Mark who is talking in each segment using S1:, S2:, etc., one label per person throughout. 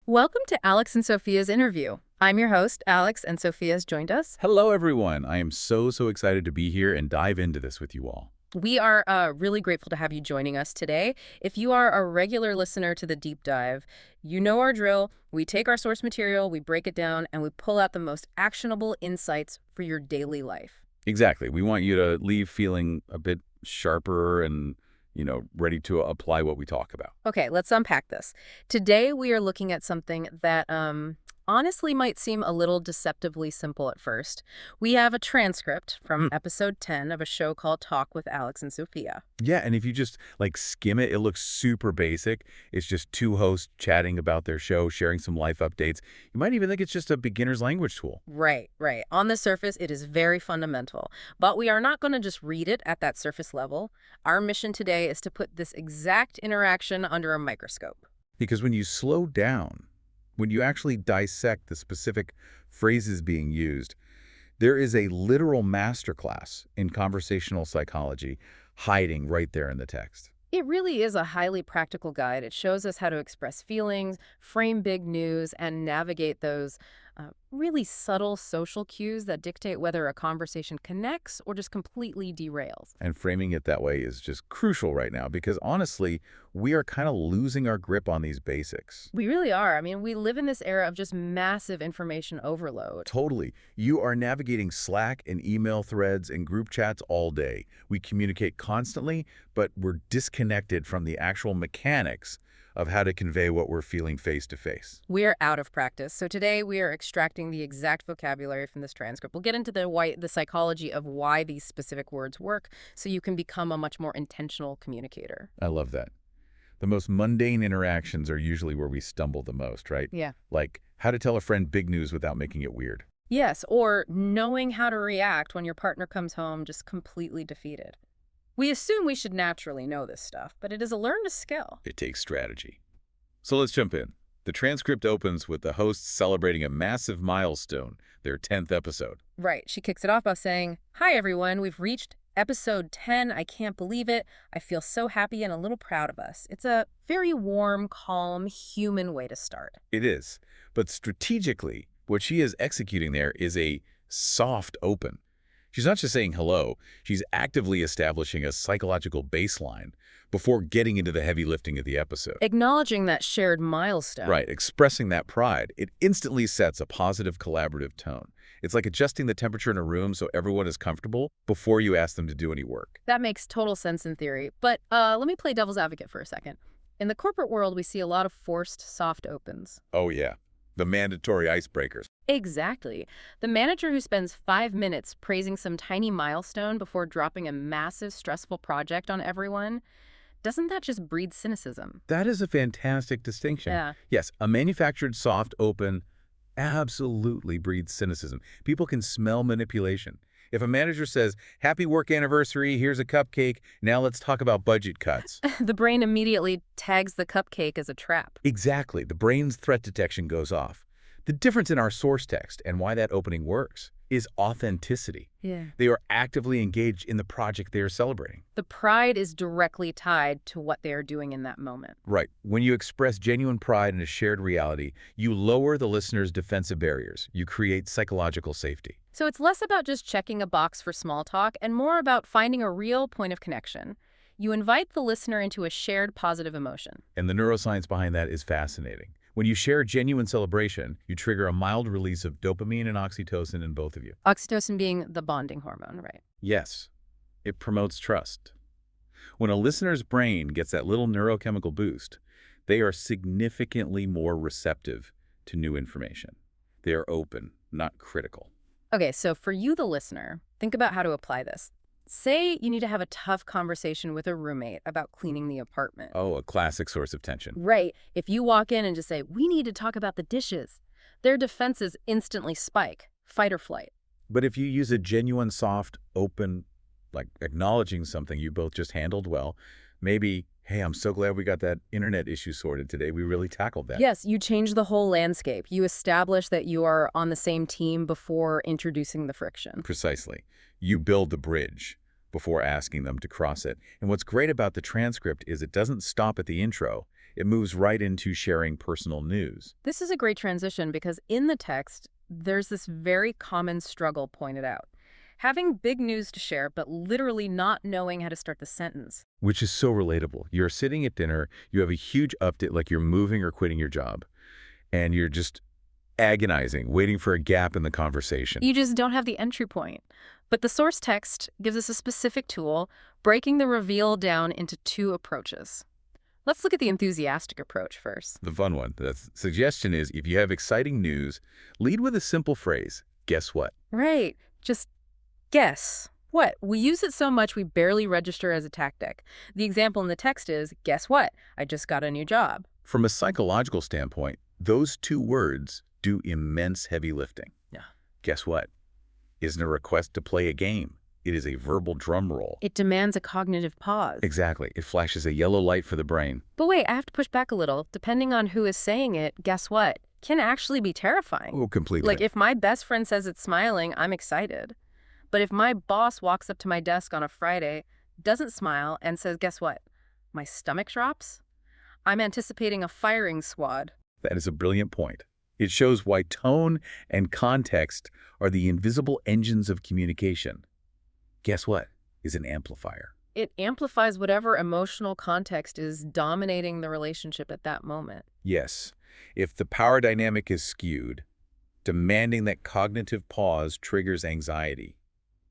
S1: Welcome to Alex and Sophia's interview. I'm your host, Alex, and Sophia has joined us.
S2: Hello, everyone. I am so excited to be here and dive into this with you all.
S1: We are really grateful to have you joining us today. If you are a regular listener to the deep dive, you know our drill. We take our source material, we break it down, and we pull out the most actionable insights for your daily life.
S2: Exactly. We want you to leave feeling a bit sharper and, ready to apply what we talk about.
S1: Okay, let's unpack this. Today, we are looking at something that honestly might seem a little deceptively simple at first. We have a transcript from episode 10 of a show called Talk with Alex and Sophia.
S2: Yeah, and if you just skim it, it looks super basic. It's just two hosts chatting about their show, sharing some life updates. You might even think it's just a beginner's language tool.
S1: Right. On the surface, it is very fundamental. But we are not going to just read it at that surface level. Our mission today is to put this exact interaction under a microscope.
S2: Because when you slow down, when you actually dissect the specific phrases being used, there is a literal masterclass in conversational psychology hiding right there in the text.
S1: It really is a highly practical guide. It shows us how to express feelings, frame big news, and navigate those really subtle social cues that dictate whether a conversation connects or just completely derails.
S2: And framing it that way is just crucial right now because honestly, we are kind of losing our grip on these basics.
S1: We really are. I mean, we live in this era of just massive information overload.
S2: Totally. You are navigating Slack and email threads and group chats all day. We communicate constantly, but we're disconnected from the actual mechanics of how to convey what we're feeling face to face.
S1: We're out of practice. So today we are extracting the exact vocabulary from this transcript. We'll get into the psychology of why these specific words work so you can become a much more intentional communicator.
S2: I love that. The most mundane interactions are usually where we stumble the most, right?
S1: Yeah.
S2: Like how to tell a friend big news without making it weird.
S1: Yes, or knowing how to react when your partner comes home just completely defeated. We assume we should naturally know this stuff, but it is a learned skill.
S2: It takes strategy. So let's jump in. The transcript opens with the hosts celebrating a massive milestone, their 10th episode.
S1: Right. She kicks it off by saying, "Hi, everyone. We've reached episode 10. I can't believe it. I feel so happy and a little proud of us." It's a very warm, calm, human way to start.
S2: It is. But strategically, what she is executing there is a soft open. She's not just saying hello, she's actively establishing a psychological baseline before getting into the heavy lifting of the episode.
S1: Acknowledging that shared milestone.
S2: Right, expressing that pride, it instantly sets a positive collaborative tone. It's like adjusting the temperature in a room so everyone is comfortable before you ask them to do any work.
S1: That makes total sense in theory. But let me play devil's advocate for a second. In the corporate world, we see a lot of forced soft opens.
S2: Oh yeah, the mandatory icebreakers.
S1: Exactly. The manager who spends 5 minutes praising some tiny milestone before dropping a massive stressful project on everyone, doesn't that just breed cynicism?
S2: That is a fantastic distinction.
S1: Yeah.
S2: Yes, a manufactured soft open absolutely breeds cynicism. People can smell manipulation. If a manager says, "Happy work anniversary, here's a cupcake, now let's talk about budget cuts."
S1: The brain immediately tags the cupcake as a trap.
S2: Exactly. The brain's threat detection goes off. The difference in our source text and why that opening works is authenticity.
S1: Yeah.
S2: They are actively engaged in the project they are celebrating.
S1: The pride is directly tied to what they are doing in that moment.
S2: Right. When you express genuine pride in a shared reality, you lower the listener's defensive barriers. You create psychological safety.
S1: So it's less about just checking a box for small talk and more about finding a real point of connection. You invite the listener into a shared positive emotion.
S2: And the neuroscience behind that is fascinating. When you share genuine celebration, you trigger a mild release of dopamine and oxytocin in both of you.
S1: Oxytocin being the bonding hormone, right?
S2: Yes, it promotes trust. When a listener's brain gets that little neurochemical boost, they are significantly more receptive to new information. They are open, not critical.
S1: Okay, so for you, the listener, think about how to apply this. Say you need to have a tough conversation with a roommate about cleaning the apartment.
S2: Oh, a classic source of tension.
S1: Right. If you walk in and just say, "We need to talk about the dishes," their defenses instantly spike, fight or flight.
S2: But if you use a genuine, soft, open, acknowledging something you both just handled well, maybe, "Hey, I'm so glad we got that internet issue sorted today. We really tackled that."
S1: Yes, you change the whole landscape. You establish that you are on the same team before introducing the friction.
S2: Precisely. You build the bridge before asking them to cross it. And what's great about the transcript is it doesn't stop at the intro. It moves right into sharing personal news.
S1: This is a great transition because in the text, there's this very common struggle pointed out. Having big news to share, but literally not knowing how to start the sentence.
S2: Which is so relatable. You're sitting at dinner, you have a huge update like you're moving or quitting your job, and you're just agonizing, waiting for a gap in the conversation.
S1: You just don't have the entry point. But the source text gives us a specific tool, breaking the reveal down into two approaches. Let's look at the enthusiastic approach first.
S2: The fun one. The suggestion is if you have exciting news, lead with a simple phrase, guess what?
S1: Right. Just guess. What? We use it so much we barely register as a tactic. The example in the text is, guess what? I just got a new job.
S2: From a psychological standpoint, those two words do immense heavy lifting.
S1: Yeah.
S2: Guess what? Isn't a request to play a game. It is a verbal drum roll.
S1: It demands a cognitive pause.
S2: Exactly. It flashes a yellow light for the brain.
S1: But wait, I have to push back a little. Depending on who is saying it, guess what? Can actually be terrifying.
S2: Oh, completely.
S1: Like if my best friend says it's smiling, I'm excited. But if my boss walks up to my desk on a Friday, doesn't smile, and says, guess what? My stomach drops? I'm anticipating a firing squad.
S2: That is a brilliant point. It shows why tone and context are the invisible engines of communication. Guess what? Is an amplifier.
S1: It amplifies whatever emotional context is dominating the relationship at that moment.
S2: Yes. If the power dynamic is skewed, demanding that cognitive pause triggers anxiety.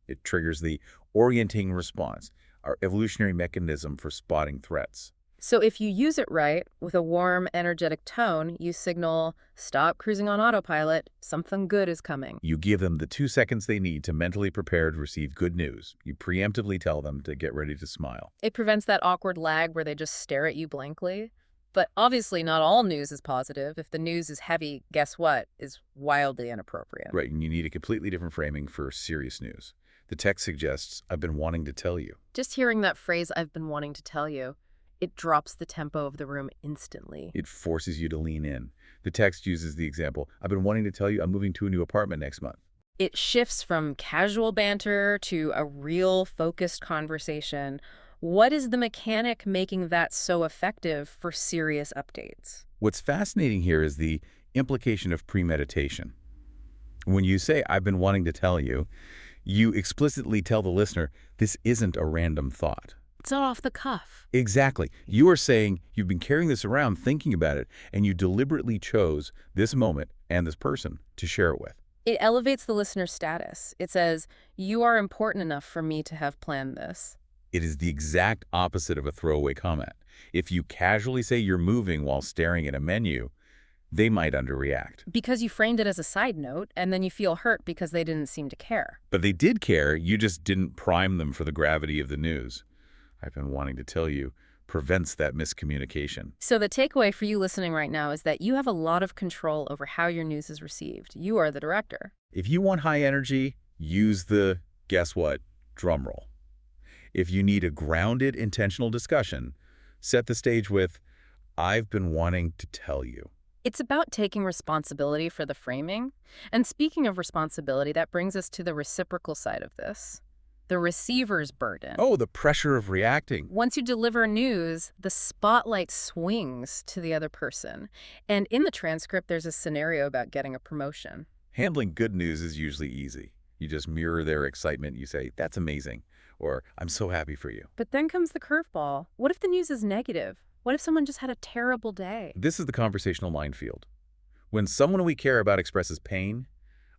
S2: It triggers the orienting response, our evolutionary mechanism for spotting threats.
S1: So if you use it right, with a warm, energetic tone, you signal, stop cruising on autopilot, something good is coming.
S2: You give them the 2 seconds they need to mentally prepare to receive good news. You preemptively tell them to get ready to smile.
S1: It prevents that awkward lag where they just stare at you blankly. But obviously not all news is positive. If the news is heavy, guess what? Is wildly inappropriate.
S2: Right, and you need a completely different framing for serious news. The text suggests, I've been wanting to tell you.
S1: Just hearing that phrase, I've been wanting to tell you, it drops the tempo of the room instantly.
S2: It forces you to lean in. The text uses the example, I've been wanting to tell you I'm moving to a new apartment next month.
S1: It shifts from casual banter to a real focused conversation. What is the mechanic making that so effective for serious updates?
S2: What's fascinating here is the implication of premeditation. When you say, I've been wanting to tell you, you explicitly tell the listener, this isn't a random thought.
S1: It's not off the cuff.
S2: Exactly. You are saying you've been carrying this around, thinking about it, and you deliberately chose this moment and this person to share it with.
S1: It elevates the listener's status. It says, you are important enough for me to have planned this.
S2: It is the exact opposite of a throwaway comment. If you casually say you're moving while staring at a menu, they might underreact.
S1: Because you framed it as a side note, and then you feel hurt because they didn't seem to care.
S2: But they did care, you just didn't prime them for the gravity of the news. I've been wanting to tell you, prevents that miscommunication.
S1: So the takeaway for you listening right now is that you have a lot of control over how your news is received. You are the director.
S2: If you want high energy, use the, guess what, drum roll. If you need a grounded, intentional discussion, set the stage with, I've been wanting to tell you.
S1: It's about taking responsibility for the framing. And speaking of responsibility, that brings us to the reciprocal side of this. The receiver's burden.
S2: Oh, the pressure of reacting.
S1: Once you deliver news, the spotlight swings to the other person. And in the transcript, there's a scenario about getting a promotion.
S2: Handling good news is usually easy. You just mirror their excitement. You say, that's amazing, or I'm so happy for you.
S1: But then comes the curveball. What if the news is negative? What if someone just had a terrible day?
S2: This is the conversational minefield. When someone we care about expresses pain,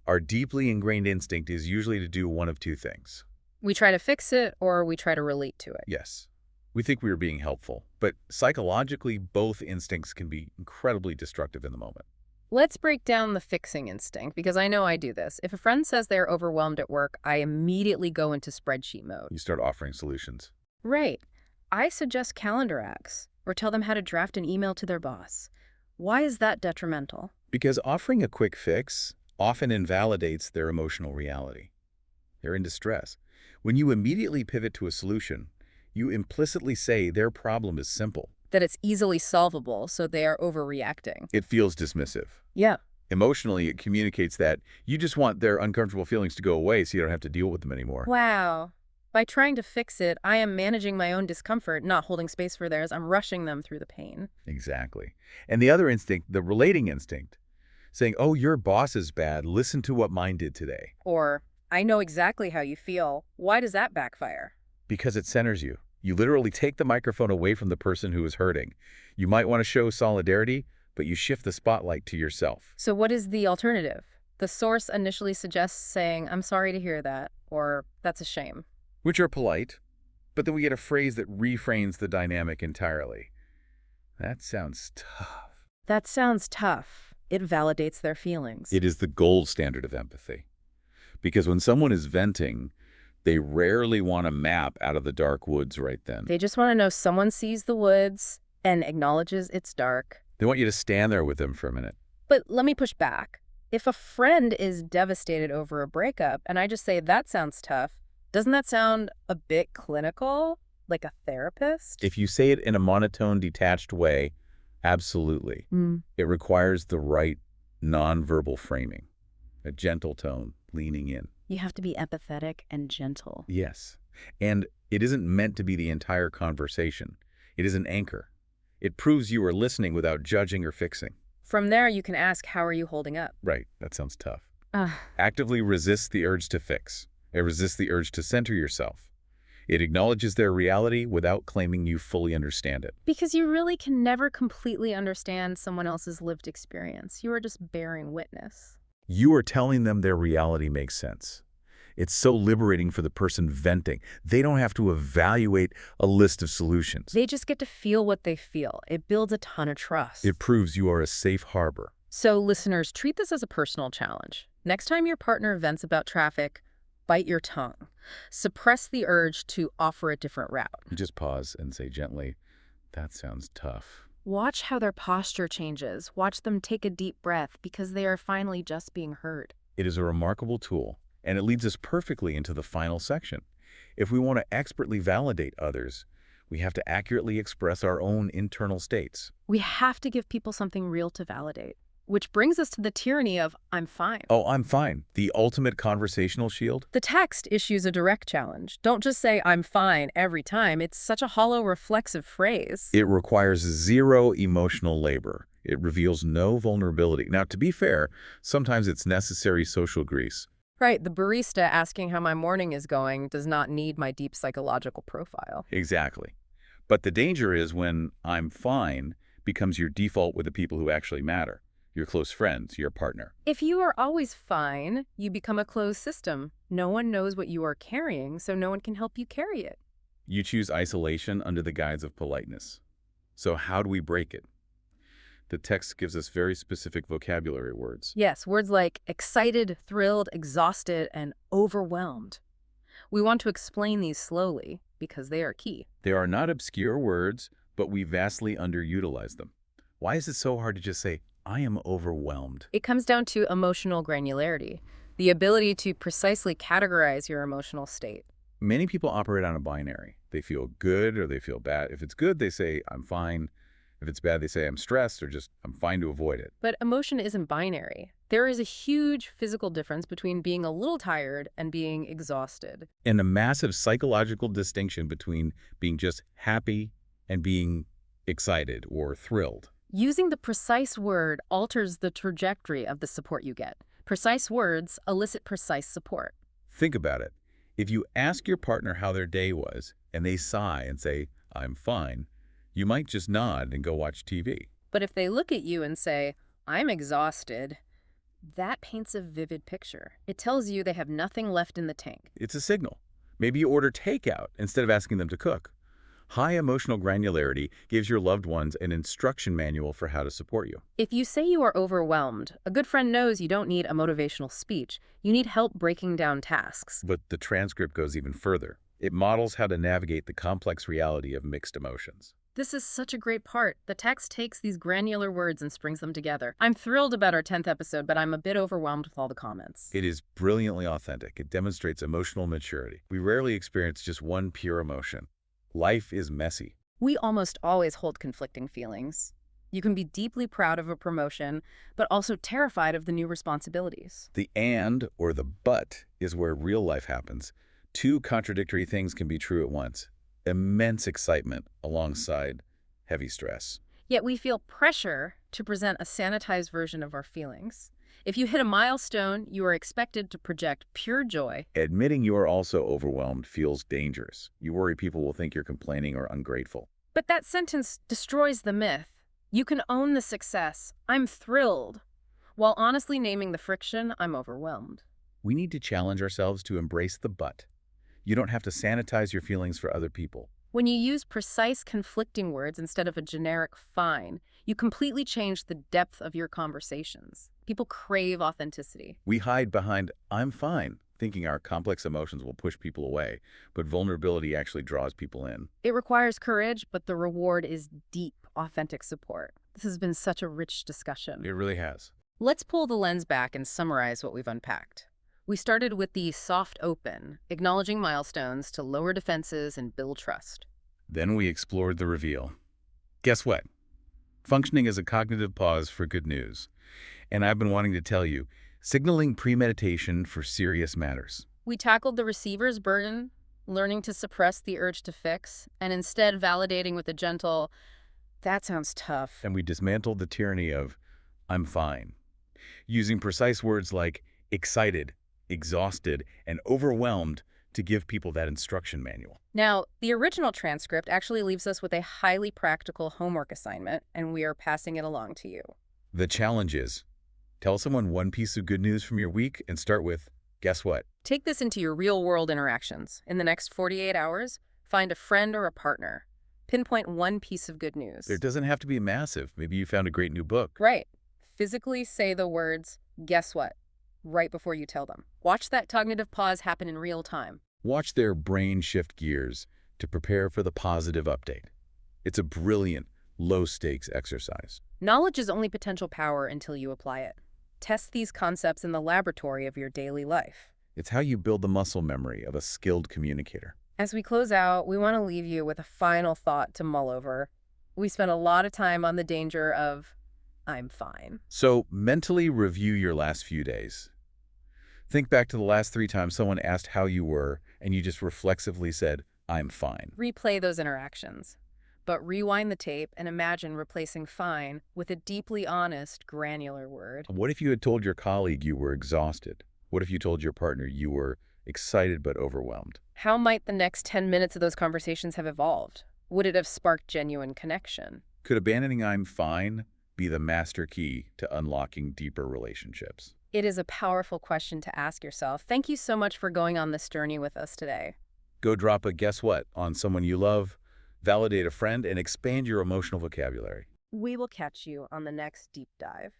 S2: our deeply ingrained instinct is usually to do one of two things.
S1: We try to fix it, or we try to relate to it.
S2: Yes. We think we are being helpful, but psychologically, both instincts can be incredibly destructive in the moment.
S1: Let's break down the fixing instinct, because I know I do this. If a friend says they're overwhelmed at work, I immediately go into spreadsheet mode.
S2: You start offering solutions.
S1: Right. I suggest calendar hacks, or tell them how to draft an email to their boss. Why is that detrimental?
S2: Because offering a quick fix often invalidates their emotional reality. They're in distress. When you immediately pivot to a solution, you implicitly say their problem is simple.
S1: That it's easily solvable, so they are overreacting.
S2: It feels dismissive.
S1: Yeah.
S2: Emotionally, it communicates that you just want their uncomfortable feelings to go away so you don't have to deal with them anymore.
S1: Wow. By trying to fix it, I am managing my own discomfort, not holding space for theirs. I'm rushing them through the pain.
S2: Exactly. And the other instinct, the relating instinct, saying, oh, your boss is bad. Listen to what mine did today.
S1: Or, I know exactly how you feel. Why does that backfire?
S2: Because it centers you. You literally take the microphone away from the person who is hurting. You might want to show solidarity, but you shift the spotlight to yourself.
S1: So what is the alternative? The source initially suggests saying, I'm sorry to hear that, or that's a shame.
S2: Which are polite, but then we get a phrase that reframes the dynamic entirely. That sounds tough.
S1: That sounds tough. It validates their feelings.
S2: It is the gold standard of empathy. Because when someone is venting, they rarely want to map out of the dark woods right then.
S1: They just want to know someone sees the woods and acknowledges it's dark.
S2: They want you to stand there with them for a minute.
S1: But let me push back. If a friend is devastated over a breakup and I just say, that sounds tough, doesn't that sound a bit clinical? Like a therapist?
S2: If you say it in a monotone, detached way, absolutely. It requires the right nonverbal framing, a gentle tone, leaning in.
S1: You have to be empathetic and gentle.
S2: Yes. And it isn't meant to be the entire conversation. It is an anchor. It proves you are listening without judging or fixing.
S1: From there, you can ask, how are you holding up?
S2: Right. That sounds tough.
S1: Ugh.
S2: Actively resist the urge to fix. It resists the urge to center yourself. It acknowledges their reality without claiming you fully understand it.
S1: Because you really can never completely understand someone else's lived experience. You are just bearing witness.
S2: You are telling them their reality makes sense. It's so liberating for the person venting. They don't have to evaluate a list of solutions.
S1: They just get to feel what they feel. It builds a ton of trust.
S2: It proves you are a safe harbor.
S1: So listeners, treat this as a personal challenge. Next time your partner vents about traffic, bite your tongue. Suppress the urge to offer a different route.
S2: Just pause and say gently, that sounds tough.
S1: Watch how their posture changes. Watch them take a deep breath because they are finally just being heard.
S2: It is a remarkable tool, and it leads us perfectly into the final section. If we want to expertly validate others, we have to accurately express our own internal states.
S1: We have to give people something real to validate. Which brings us to the tyranny of, I'm fine.
S2: Oh, I'm fine. The ultimate conversational shield?
S1: The text issues a direct challenge. Don't just say, I'm fine every time. It's such a hollow, reflexive phrase.
S2: It requires zero emotional labor. It reveals no vulnerability. Now, to be fair, sometimes it's necessary social grease.
S1: Right, the barista asking how my morning is going does not need my deep psychological profile.
S2: Exactly. But the danger is when I'm fine becomes your default with the people who actually matter. Your close friends, your partner.
S1: If you are always fine, you become a closed system. No one knows what you are carrying, so no one can help you carry it.
S2: You choose isolation under the guise of politeness. So how do we break it? The text gives us very specific vocabulary words.
S1: Yes, words like excited, thrilled, exhausted, and overwhelmed. We want to explain these slowly because they are key.
S2: They are not obscure words, but we vastly underutilize them. Why is it so hard to just say, I am overwhelmed?
S1: It comes down to emotional granularity, the ability to precisely categorize your emotional state.
S2: Many people operate on a binary. They feel good or they feel bad. If it's good, they say, I'm fine. If it's bad, they say, I'm stressed or just, I'm fine to avoid it.
S1: But emotion isn't binary. There is a huge physical difference between being a little tired and being exhausted.
S2: And a massive psychological distinction between being just happy and being excited or thrilled.
S1: Using the precise word alters the trajectory of the support you get. Precise words elicit precise support.
S2: Think about it. If you ask your partner how their day was and they sigh and say, I'm fine, you might just nod and go watch TV.
S1: But if they look at you and say, I'm exhausted, that paints a vivid picture. It tells you they have nothing left in the tank.
S2: It's a signal. Maybe you order takeout instead of asking them to cook. High emotional granularity gives your loved ones an instruction manual for how to support you.
S1: If you say you are overwhelmed, a good friend knows you don't need a motivational speech. You need help breaking down tasks.
S2: But the transcript goes even further. It models how to navigate the complex reality of mixed emotions.
S1: This is such a great part. The text takes these granular words and strings them together. I'm thrilled about our 10th episode, but I'm a bit overwhelmed with all the comments.
S2: It is brilliantly authentic. It demonstrates emotional maturity. We rarely experience just one pure emotion. Life is messy.
S1: We almost always hold conflicting feelings. You can be deeply proud of a promotion, but also terrified of the new responsibilities.
S2: The and or the but is where real life happens, Two contradictory things can be true at once. Immense excitement alongside heavy stress.
S1: Yet we feel pressure to present a sanitized version of our feelings. If you hit a milestone, you are expected to project pure joy.
S2: Admitting you are also overwhelmed feels dangerous. You worry people will think you're complaining or ungrateful.
S1: But that sentence destroys the myth. You can own the success. I'm thrilled. While honestly naming the friction, I'm overwhelmed.
S2: We need to challenge ourselves to embrace the but. You don't have to sanitize your feelings for other people.
S1: When you use precise conflicting words instead of a generic fine, you completely change the depth of your conversations. People crave authenticity.
S2: We hide behind, I'm fine, thinking our complex emotions will push people away, but vulnerability actually draws people in.
S1: It requires courage, but the reward is deep, authentic support. This has been such a rich discussion.
S2: It really has.
S1: Let's pull the lens back and summarize what we've unpacked. We started with the soft open, acknowledging milestones to lower defenses and build trust.
S2: Then we explored the reveal. Guess what? Functioning as a cognitive pause for good news. And I've been wanting to tell you, signaling premeditation for serious matters.
S1: We tackled the receiver's burden, learning to suppress the urge to fix, and instead validating with a gentle, that sounds tough.
S2: And we dismantled the tyranny of, I'm fine, using precise words like excited, exhausted, and overwhelmed to give people that instruction manual.
S1: Now, the original transcript actually leaves us with a highly practical homework assignment, and we are passing it along to you.
S2: The challenge is, tell someone one piece of good news from your week and start with, guess what?
S1: Take this into your real-world interactions. In the next 48 hours, find a friend or a partner. Pinpoint one piece of good news.
S2: It doesn't have to be massive. Maybe you found a great new book.
S1: Right. Physically say the words, guess what, right before you tell them. Watch that cognitive pause happen in real time.
S2: Watch their brain shift gears to prepare for the positive update. It's a brilliant, low-stakes exercise.
S1: Knowledge is only potential power until you apply it. Test these concepts in the laboratory of your daily life.
S2: It's how you build the muscle memory of a skilled communicator.
S1: As we close out, we want to leave you with a final thought to mull over. We spent a lot of time on the danger of, I'm fine.
S2: So mentally review your last few days. Think back to the last 3 times someone asked how you were, and you just reflexively said, I'm fine.
S1: Replay those interactions. But rewind the tape and imagine replacing fine with a deeply honest, granular word.
S2: What if you had told your colleague you were exhausted? What if you told your partner you were excited but overwhelmed?
S1: How might the next 10 minutes of those conversations have evolved? Would it have sparked genuine connection?
S2: Could abandoning I'm fine be the master key to unlocking deeper relationships?
S1: It is a powerful question to ask yourself. Thank you so much for going on this journey with us today.
S2: Go drop a guess what on someone you love, validate a friend, and expand your emotional vocabulary.
S1: We will catch you on the next deep dive.